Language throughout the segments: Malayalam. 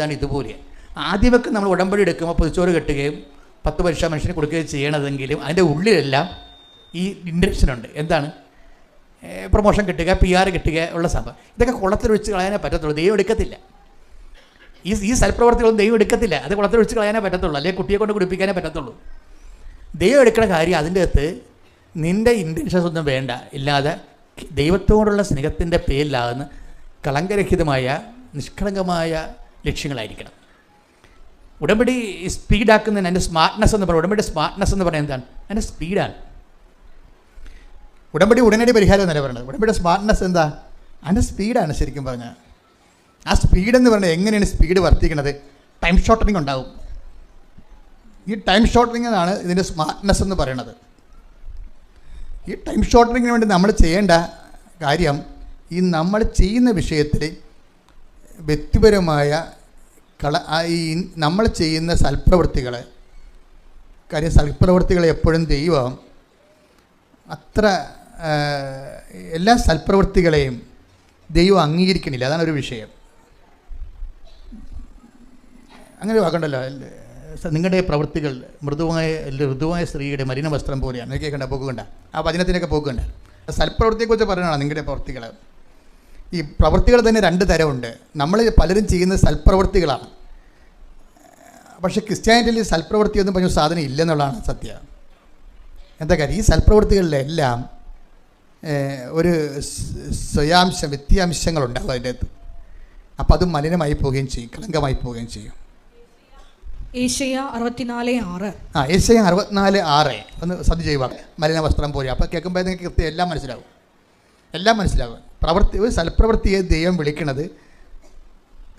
ഇതാണ് ഇതുപോലെ. ആദ്യമൊക്കെ നമ്മൾ ഉടമ്പടി എടുക്കുമ്പോൾ പൊതിച്ചോറ് കെട്ടുകയും 10 പരീക്ഷ മനുഷ്യന് കൊടുക്കുകയും ചെയ്യണതെങ്കിലും അതിൻ്റെ ഉള്ളിലെല്ലാം ഈ ഇൻറ്റൻഷനുണ്ട്. എന്താണ്? പ്രൊമോഷൻ കിട്ടുക, PR കിട്ടുക ഉള്ള സംഭവം. ഇതൊക്കെ കുളത്തിലൊഴിച്ച് കളയാനേ പറ്റത്തുള്ളൂ. ദൈവം എടുക്കത്തില്ല. ഈ സൽപ്രവർത്തികളൊന്നും ദൈവം എടുക്കത്തില്ല. അത് കുളത്തിലൊഴിച്ച് കളയാനേ പറ്റത്തുള്ളൂ, അല്ലെങ്കിൽ കുട്ടിയെ കൊണ്ട് കുടിപ്പിക്കാനേ പറ്റത്തുള്ളൂ. ദൈവം എടുക്കുന്ന കാര്യം അതിൻ്റെ അകത്ത് നിൻ്റെ ഇൻറ്റൻഷൻസ് ഒന്നും വേണ്ട, ഇല്ലാതെ ദൈവത്തോടുള്ള സ്നേഹത്തിൻ്റെ പേരിലാകുന്ന കളങ്കരഹിതമായ നിഷ്കളങ്കമായ ലക്ഷ്യങ്ങളായിരിക്കണം. ഉടമ്പടി സ്പീഡാക്കുന്നതിന് അതിൻ്റെ സ്മാർട്ട്നെസ് എന്ന് പറയുന്നത്, ഉടമ്പടി സ്മാർട്ട്നെസ് എന്ന് പറയുന്നത് എന്താണ്? അതിൻ്റെ സ്പീഡാണ്. ഉടമ്പടി ഉടനടി പരിഹാരം എന്നല്ല പറയുന്നത്. ഉടമ്പടിയുടെ സ്മാർട്ട്നെസ് എന്താ? അതിൻ്റെ സ്പീഡാണ് ശരിക്കും പറഞ്ഞാൽ. ആ സ്പീഡെന്ന് പറഞ്ഞാൽ എങ്ങനെയാണ് സ്പീഡ് വർദ്ധിക്കുന്നത്? ടൈം ഷോർട്ടനിങ് ഉണ്ടാവും. ഈ ടൈം ഷോർട്ടനിങ്ങാണ് ഇതിൻ്റെ സ്മാർട്ട്നെസ് എന്ന് പറയുന്നത്. ഈ ടൈം ഷോർട്ടനിങ്ങിന് വേണ്ടി നമ്മൾ ചെയ്യേണ്ട കാര്യം, ഈ നമ്മൾ ചെയ്യുന്ന വിഷയത്തിൽ വ്യക്തിപരമായ ഈ നമ്മൾ ചെയ്യുന്ന സൽപ്രവൃത്തികളെ എപ്പോഴും ദൈവം അത്ര എല്ലാ സൽപ്രവൃത്തികളെയും ദൈവം അംഗീകരിക്കണില്ല. അതാണ് ഒരു വിഷയം. അങ്ങനെ വാക്കണ്ടല്ലോ, നിങ്ങളുടെ പ്രവൃത്തികൾ മൃദുവായ സ്ത്രീയുടെ മലിന വസ്ത്രം പോലെയാണ്. കേൾക്കണ്ട, പോക്കണ്ട, ആ വചനത്തിനൊക്കെ പോക്കണ്ട. സൽപ്രവൃത്തിയെക്കുറിച്ച് പറയുന്നതാണ് നിങ്ങളുടെ പ്രവൃത്തികൾ. ഈ പ്രവൃത്തികൾ തന്നെ 2 തരമുണ്ട്. നമ്മൾ പലരും ചെയ്യുന്ന സൽപ്രവൃത്തികളാണ്. പക്ഷേ ക്രിസ്ത്യാനിറ്റിയിൽ സൽപ്രവൃത്തിയൊന്നും പറഞ്ഞ സാധനം ഇല്ലെന്നുള്ളതാണ് സത്യം. എന്താ കാര്യം? ഈ സൽപ്രവൃത്തികളിലെല്ലാം ഒരു വ്യത്യാംശങ്ങളുണ്ടാകും അതിൻ്റെ അകത്ത്. അപ്പോൾ അത് മലിനമായി പോവുകയും ചെയ്യും, കളങ്കമായി പോവുകയും ചെയ്യും. ഏശയ്യാ 64:6. ഏശയ്യാ 64:6 ഒന്ന് ശ്രദ്ധ ചെയ്യുക. മലിന വസ്ത്രം പോലെ. അപ്പോൾ കേൾക്കുമ്പോൾ നിങ്ങൾക്ക് കൃത്യം എല്ലാം മനസ്സിലാവും. ഒരു സൽപ്രവൃത്തിയെ ദൈവം വിളിക്കുന്നത്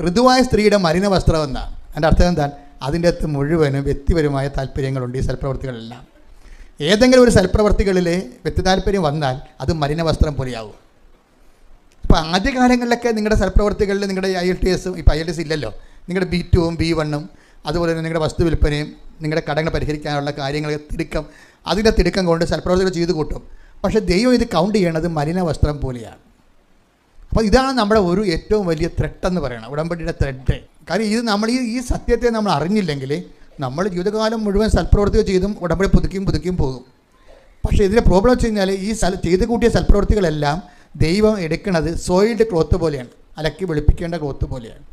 ഋതുവായ സ്ത്രീയുടെ മലിന വസ്ത്രം എന്നാണ്. അതിൻ്റെ അർത്ഥം എന്താണ്? അതിൻ്റെ അകത്ത് മുഴുവനും വ്യക്തിപരമായ താല്പര്യങ്ങളുണ്ട്. ഈ സൽപ്രവൃത്തികളെല്ലാം ഏതെങ്കിലും ഒരു സൽപ്രവൃത്തികളിൽ വ്യക്തി താല്പര്യം വന്നാൽ അത് മലിന വസ്ത്രം പോലെയാവും. അപ്പോൾ ആദ്യകാലങ്ങളിലൊക്കെ നിങ്ങളുടെ സൽപ്രവൃത്തികളിൽ നിങ്ങളുടെ IELTS, ഇപ്പോൾ IELTS ഇല്ലല്ലോ, നിങ്ങളുടെ B2ഉം B1ഉം അതുപോലെ തന്നെ നിങ്ങളുടെ വസ്തു വിൽപ്പനയും നിങ്ങളുടെ കടങ്ങൾ പരിഹരിക്കാനുള്ള കാര്യങ്ങൾ അതിൻ്റെ തിടുക്കം കൊണ്ട് സൽപ്രവൃത്തികൾ ചെയ്തു കൂട്ടും. പക്ഷേ ദൈവം ഇത് കൗണ്ട് ചെയ്യണത് മലിന വസ്ത്രം പോലെയാണ്. അപ്പോൾ ഇതാണ് നമ്മുടെ ഒരു ഏറ്റവും വലിയ ത്രെഡ് പറയുന്നത്, ഉടമ്പടിയുടെ ത്രെഡ്. കാര്യം ഇത് നമ്മൾ ഈ സത്യത്തെ നമ്മൾ അറിഞ്ഞില്ലെങ്കിൽ നമ്മൾ ജീവിതകാലം മുഴുവൻ സൽപ്രവൃത്തികൾ ചെയ്തും ഉടമ്പടി പുതുക്കിയും പോകും. പക്ഷേ ഇതിൻ്റെ പ്രോബ്ലം വെച്ച് കഴിഞ്ഞാൽ ഈ ചെയ്ത് കൂട്ടിയ സൽപ്രവൃത്തികളെല്ലാം ദൈവം എടുക്കുന്നത് സോയിൽഡ് ക്ലോത്ത് പോലെയാണ്, അലക്കി വെളുപ്പിക്കേണ്ട ക്ലോത്ത് പോലെയാണ്.